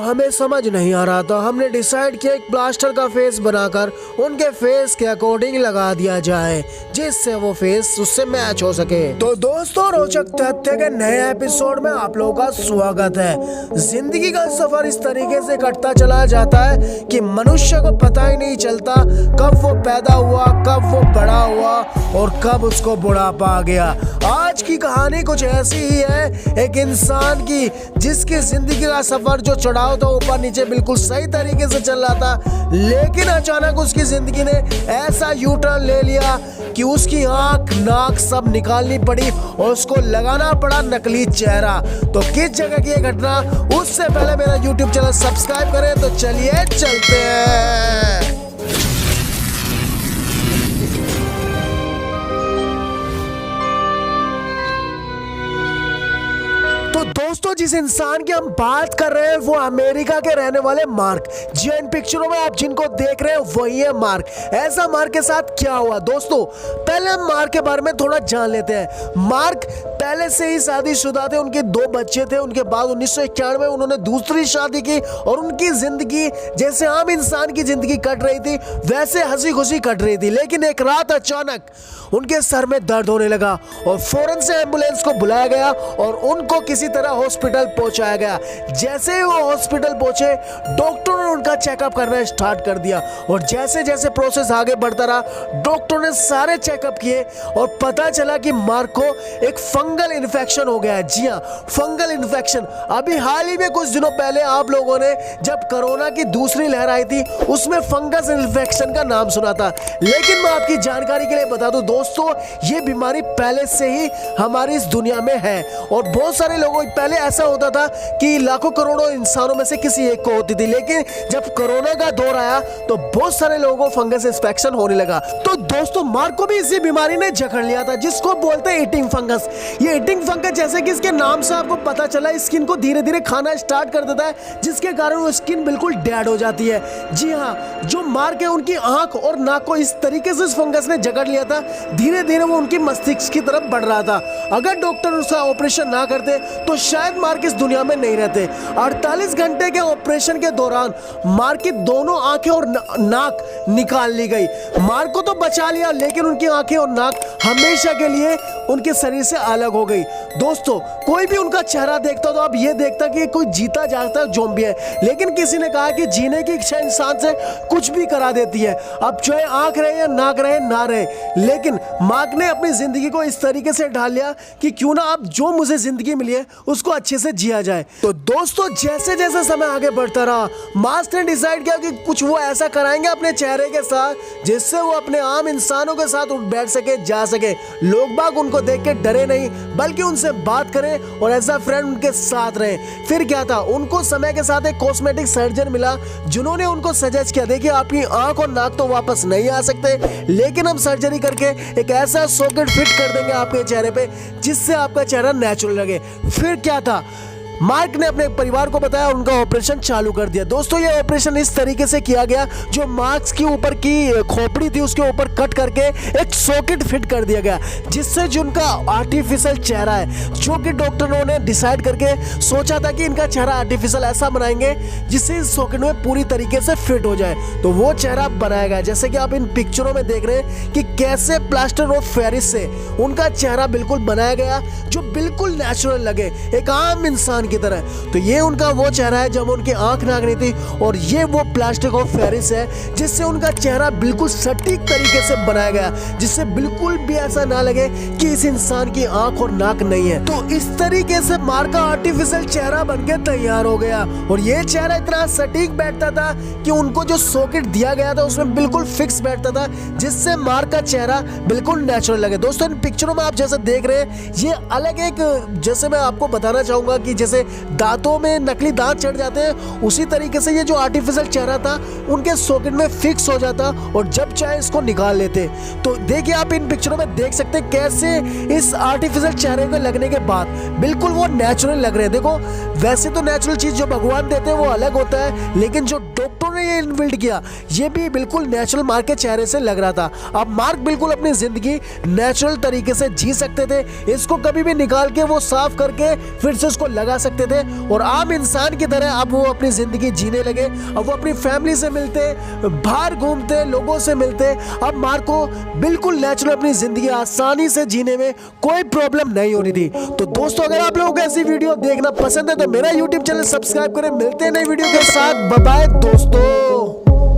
हमें समझ नहीं आ रहा था। हमने डिसाइड किया एक प्लास्टर का फेस बनाकर उनके फेस के अकॉर्डिंग लगा दिया जाए, जिससे वो फेस उससे मैच हो सके। तो दोस्तों, रोचक तथ्य के नए एपिसोड में आप लोगों का स्वागत है। जिंदगी का सफर इस तरीके से कटता चला जाता है कि मनुष्य को पता ही नहीं चलता कब वो पैदा हुआ, कब वो बड़ा हुआ और कब उसको बुढ़ापा आ गया। आज की कहानी कुछ ऐसी ही है, एक इंसान की जिसकी जिंदगी का सफर जो चढ़ाव था ऊपर नीचे बिल्कुल सही तरीके से चल रहा था, लेकिन अचानक उसकी जिंदगी ने ऐसा यू टर्न ले लिया कि उसकी आंख नाक सब निकालनी पड़ी और उसको लगाना पड़ा नकली चेहरा। तो किस जगह की ये घटना, उससे पहले मेरा YouTube चैनल सब्सक्राइब करें। तो चलिए चलते हैं। तो दोस्तों, जिस इंसान की हम बात कर रहे हैं वो अमेरिका के रहने वाले मार्क। जी, इन पिक्चरों में आप जिनको देख रहे हैं वही है मार्क। ऐसा मार्क के साथ क्या हुआ दोस्तों, पहले हम मार्क के बारे में थोड़ा जान लेते हैं। मार्क पहले से ही शादीशुदा थे, उनके 2 बच्चे थे। उनके बाद 1991 में उन्होंने दूसरी शादी की और उनकी जिंदगी जैसे आम इंसान की जिंदगी कट रही थी वैसे हंसी खुशी कट रही थी। लेकिन एक रात अचानक उनके सर में दर्द होने लगा और फौरन से एम्बुलेंस को बुलाया गया और उनको किसी तरह हॉस्पिटल पहुंचाया गया। जैसे ही वो हॉस्पिटल पहुंचे, डॉक्टर ने उनका चेकअप करना स्टार्ट कर दिया और जैसे जैसे प्रोसेस आगे बढ़ता रहा, डॉक्टर ने सारे चेकअप किए और पता चला कि मार्क को एक फंगल इन्फेक्शन हो गया है। जी हाँ, फंगल इन्फेक्शन। अभी हाल ही में कुछ दिनों पहले आप लोगों ने जब कोरोना की दूसरी लहर आई थी उसमें फंगस इन्फेक्शन का नाम सुना था। लेकिन मैं आपकी जानकारी के लिए बता दूं दोस्तों, ये बीमारी पहले से ही हमारी इस दुनिया में है और बहुत सारे लोगों पहले ऐसा होता था कि लाखों करोड़ों इंसानों में से किसी एक को होती थी। लेकिन जब कोरोना का दौर आया तो बहुत सारे लोगों को फंगस इन्फेक्शन होने लगा। तो दोस्तों, मार्क को भी इसी बीमारी ने जकड़ लिया था जिसको बोलते हैं ईटिंग फंगस। ये ईटिंग फंगस जैसे कि इसके नाम से आपको पता चला, स्किन को धीरे धीरे खाना स्टार्ट कर देता है जिसके कारण वो स्किन बिल्कुल डेड हो जाती है। जी हाँ, जो मार्क है उनकी आंख और नाक को इस तरीके से इस फंगस ने जकड़ लिया था, धीरे धीरे वो उनकी मस्तिष्क की तरफ बढ़ रहा था। अगर डॉक्टर उसका ऑपरेशन ना करते तो शायद मार्क इस दुनिया में नहीं रहते। 48 घंटे के ऑपरेशन के दौरान मार्क की दोनों आंखें और नाक निकाल ली गई। मार्क को तो बचा लिया, लेकिन उनकी आंखें और नाक हमेशा के लिए उनके शरीर से अलग हो गई। दोस्तों, कोई भी उनका चेहरा देखता तो आप ये देखता कि कोई जीता जागता ज़ॉम्बी है। लेकिन किसी ने कहा कि जीने की इच्छा इंसान से कुछ भी करा देती है। अब चाहे आंख रहे या नाक रहे ना रहे, लेकिन मार्क ने अपनी जिंदगी को इस तरीके से ढाल लिया कि क्यों ना अब जो मुझे जिंदगी मिली है उसको अच्छे से जिया जाए। तो दोस्तों, जैसे जैसे समय आगे बढ़ता रहा, मार्क ने डिसाइड किया कि कुछ वो ऐसा कराएंगे अपने चेहरे के साथ जिससे वो अपने आम इंसानों के साथ उठ बैठ सके, जा सके। लोग बाग उनको देख के डरे नहीं, बल्कि उनसे बात करें और ऐसा फ्रेंड उनके साथ रहे। फिर क्या था, उनको समय के साथ एक कॉस्मेटिक सर्जन मिला जिन्होंने उनको सजेस्ट किया, देखिए आपकी आंख और नाक तो वापस नहीं आ सकते, लेकिन हम सर्जरी करके एक ऐसा सॉकेट फिट कर देंगे आपके चेहरे पे जिससे आपका चेहरा नेचुरल लगे। फिर क्या था, मार्क ने अपने परिवार को बताया, उनका ऑपरेशन चालू कर दिया। दोस्तों, ये ऑपरेशन इस तरीके से किया गया, जो मार्क की ऊपर की खोपड़ी थी उसके ऊपर कट करके एक सॉकेट फिट कर दिया गया, जिससे जो उनका आर्टिफिशियल चेहरा है, जो कि डॉक्टरों ने डिसाइड करके सोचा था कि इनका चेहरा आर्टिफिशियल ऐसा बनाएंगे जिससे इस सॉकेट में पूरी तरीके से फिट हो जाए। तो वो चेहरा बनाया गया जैसे कि आप इन पिक्चरों में देख रहे हैं कि कैसे प्लास्टर ऑफ पेरिस से उनका चेहरा बिल्कुल बनाया गया जो बिल्कुल नेचुरल लगे, एक आम इंसान की तरह। तो ये उनका वो चेहरा है जब उनकी आंख नाक नहीं थी, और ये वो प्लास्टिक ऑफ पेरिस है जिससे उनका चेहरा बिल्कुल सटीक तरीके से बनाया गया, जिससे बिल्कुल भी ऐसा ना लगे कि इस इंसान की आंख और नाक नहीं है। तो इस तरीके से मार्क का आर्टिफिशियल चेहरा बनके तैयार हो गया और ये चेहरा इतना सटीक बैठता था कि उनको जो सॉकेट दिया गया था उसमें बिल्कुल फिक्स बैठता था, जिससे मार्क का चेहरा बिल्कुल नेचुरल लगे। दोस्तों, इन पिक्चरों में आप जैसे देख रहे हैं, ये अलग एक, जैसे मैं आपको बताना चाहूंगा कि जैसे दांतों में नकली दांत चढ़ जाते हैं, उसी तरीके से ये जो आर्टिफिशियल चेहरा था उनके सॉकेट में फिक्स हो जाता और जब चाहे इसको निकाल लेते। तो देखिए, आप इन पिक्चरों में देख सकते हैं कैसे इस आर्टिफिशियल चेहरे को लगने के बाद बिल्कुल वो नेचुरल लग रहे हैं। देखो, वैसे तो नेचुरल चीज जो भगवान देते हैं वो अलग होता है, लेकिन जो डॉक्टर ने ये इनबिल्ड किया ये भी बिल्कुल नेचुरल मार्क के चेहरे से लग रहा था। अब मार्क बिल्कुल अपनी जिंदगी नेचुरल तरीके से जी सकते थे, इसको कभी भी निकाल के वो साफ करके फिर से उसको लगा सकते थे और आम इंसान की तरह अब वो अपनी जिंदगी जीने लगे। अब वो अपनी फैमिली से मिलते, बाहर घूमते, लोगों से मिलते। अब मार्क को बिल्कुल नेचुरल अपनी जिंदगी आसानी से जीने में कोई प्रॉब्लम नहीं हो रही थी। तो दोस्तों, अगर आप लोगों को ऐसी वीडियो देखना पसंद है तो मेरा यूट्यूब चैनल सब्सक्राइब करें। मिलते हैं नई वीडियो के साथ। बाय बाय दोस्तों।